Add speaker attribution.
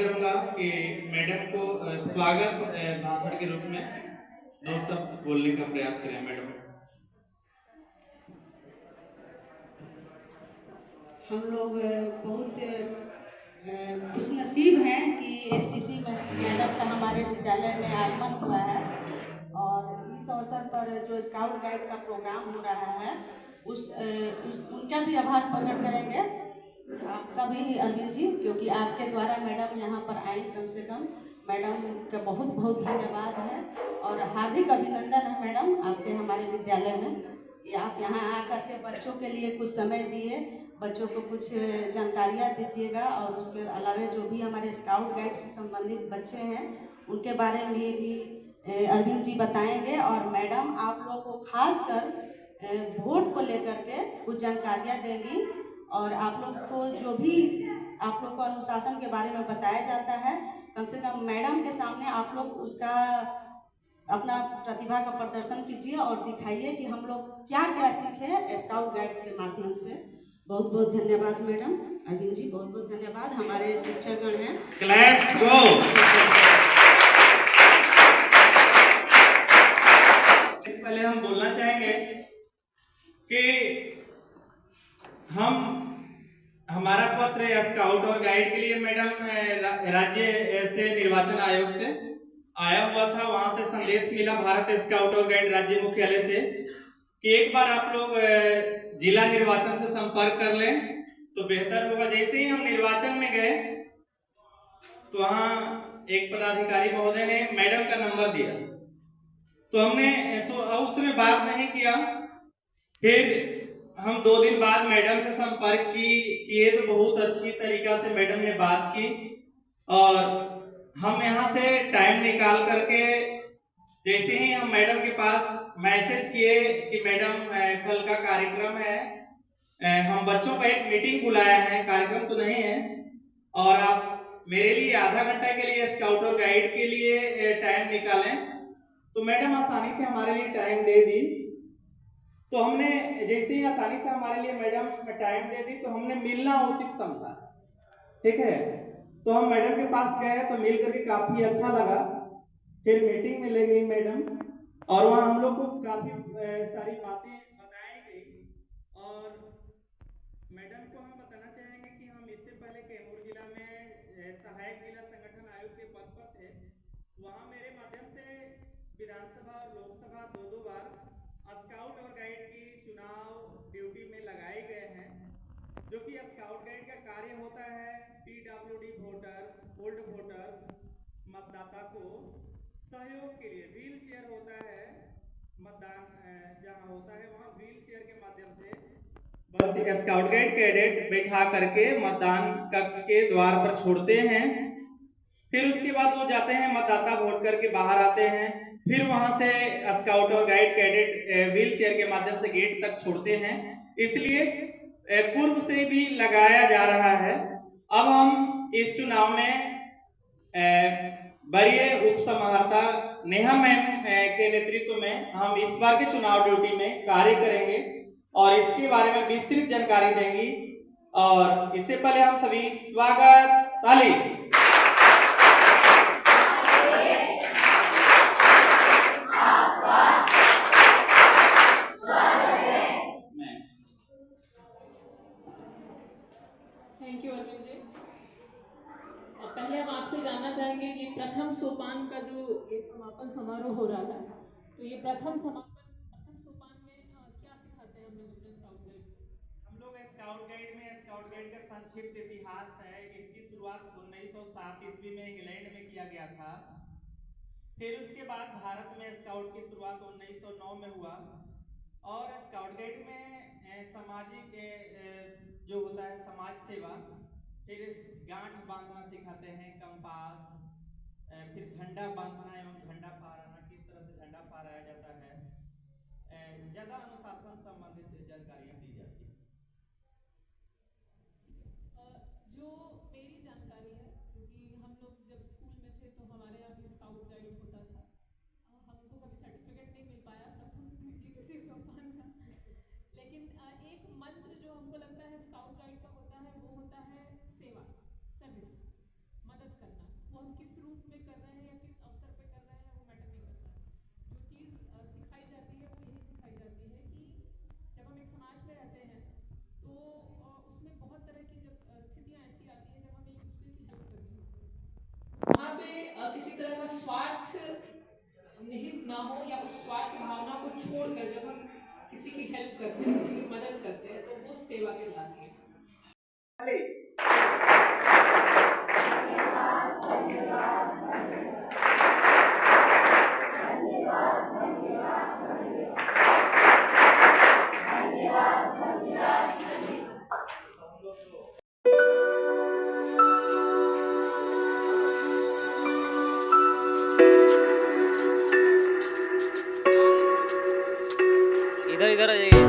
Speaker 1: करूंगा कि मैडम को स्वागत भाषण के रूप में दो शब्द बोलने का प्रयास करें। मैडम,
Speaker 2: हम लोग बहुत खुशनसीब हैं कि एसटीसी मैडम का हमारे विद्यालय में आगमन हुआ है और इस अवसर पर जो स्काउट गाइड का प्रोग्राम हो रहा है उनका भी आभार प्रकट करेंगे, आपका भी अरविंद जी, क्योंकि आपके द्वारा मैडम यहाँ पर आई। कम से कम मैडम का बहुत बहुत धन्यवाद है और हार्दिक अभिनंदन है मैडम आपके हमारे विद्यालय में कि आप यहाँ आकर के बच्चों के लिए कुछ समय दिए, बच्चों को कुछ जानकारियाँ दीजिएगा और उसके अलावा जो भी हमारे स्काउट गाइड से संबंधित बच्चे हैं उनके बारे में भी अरविंद जी बताएंगे और मैडम आप लोग को खास कर वोट को लेकर के कुछ जानकारियाँ देंगी और आप लोग को जो भी आप लोग को अनुशासन के बारे में बताया जाता है, कम से कम मैडम के सामने आप लोग उसका अपना प्रतिभा का प्रदर्शन कीजिए और दिखाइए कि हम लोग क्या क्या सीखे स्काउट गाइड के माध्यम से। बहुत बहुत धन्यवाद मैडम। अरविंद जी बहुत बहुत धन्यवाद। हमारे शिक्षकगण हैं।
Speaker 1: क्लैप्स गो। पहले हम बोलना चाहेंगे कि हमारा पत्र स्काउट और गाइड के लिए मैडम राज्य से निर्वाचन आयोग से आया हुआ था। वहां से संदेश मिला भारत स्काउट और गाइड राज्य मुख्यालय से कि एक बार आप लोग जिला निर्वाचन से संपर्क कर लें तो बेहतर होगा। जैसे ही हम निर्वाचन में गए तो वहां एक पदाधिकारी महोदय ने मैडम का नंबर दिया, तो हमने उस समय बात नहीं किया। फिर हम 2 दिन बाद मैडम से संपर्क किए तो बहुत अच्छी तरीका से मैडम ने बात की और हम यहाँ से टाइम निकाल करके जैसे ही हम मैडम के पास मैसेज किए कि मैडम कल का कार्यक्रम है, हम बच्चों का एक मीटिंग बुलाया है, कार्यक्रम तो नहीं है, और आप मेरे लिए आधा घंटा के लिए स्काउट और गाइड के लिए टाइम निकालें। तो मैडम आसानी से हमारे लिए टाइम दे दी। तो हमने जैसे ही आसानी से हमारे लिए मैडम टाइम दे दी तो हमने मिलना उचित समझा। ठीक है, तो हम मैडम के पास गए तो मिल करके काफी अच्छा लगा। फिर मीटिंग में ले गई मैडम और वहाँ हम लोग को काफी सारी बातें बताई गई। और मैडम को हम बताना चाहेंगे कि हम इससे पहले कैमूर जिला में सहायक जिला संगठन आयुक्त के पद पर थे। वहाँ मेरे माध्यम से विधानसभा और लोकसभा 2-2 बार स्काउट और गाइड की चुनाव ड्यूटी में लगाए गए हैं। जो कि स्काउट गाइड का कार्य होता है पीडब्ल्यूडी वोटर्स, ओल्ड वोटर्स, मतदाता को सहयोग के लिए व्हील चेयर होता है। मतदान जहां होता है वहां व्हील चेयर के माध्यम से बच्चे स्काउट गाइड कैडेट बैठा करके मतदान कक्ष के द्वार पर छोड़ते हैं। फिर उसके बाद वो जाते हैं, मतदाता वोट करके बाहर आते हैं। फिर वहां से स्काउट और गाइड कैडेट व्हील चेयर के माध्यम से गेट तक छोड़ते हैं। इसलिए पूर्व से भी लगाया जा रहा है। अब हम इस चुनाव में वरीय उप समाहर्ता नेहा मैम के नेतृत्व में हम इस बार के चुनाव ड्यूटी में कार्य करेंगे और इसके बारे में विस्तृत जानकारी देंगी। और इससे पहले हम सभी स्वागत ताली।
Speaker 3: Thank you Arvind ji. और पहले हम आपसे जानना चाहेंगे कि प्रथम सोपान का जो ये समापन समारोह हो रहा है, तो ये प्रथम सोपान में क्या सिखाते हैं हम लोग अपने स्काउट गाइड?
Speaker 1: हम लोग स्काउट गाइड में स्काउट गाइड का संक्षिप्त इतिहास है। इसकी शुरुआत 1907 ईस्वी में इंग्लैंड में किया गया था। फिर उसके बाद भारत में स्काउट की शुरुआत 1909 में हुआ। और स्काउट गाइड में सामाजिक जो होता है समाज सेवा, फिर गांठ बांधना सिखाते हैं, कंपास, फिर झंडा बांधना एवं झंडा फहराना, किस तरह से झंडा फहराया जाता है, ज्यादा अनुशासन संबंधित जानकारियां दी जाती है।
Speaker 3: जो मेरी जानकारी है, क्योंकि हम लोग जब स्कूल में थे तो हमारे यहाँ भी स्काउट गाइड होता था, हमको कभी सर्टिफिकेट नहीं मिल पाया प्रथम किसी सोपान का, लेकिन एक मंत्र जो हमको लगता है स्काउट गाइड का होता है वो होता है सेवा, सर्विस, मदद करना। स्वार्थ निहित ना हो या उस स्वार्थ भावना को छोड़कर जब हम किसी की हेल्प करते हैं, किसी की मदद करते हैं, तो वो सेवा कहलाती है।
Speaker 4: इधर इधर आ जाइए।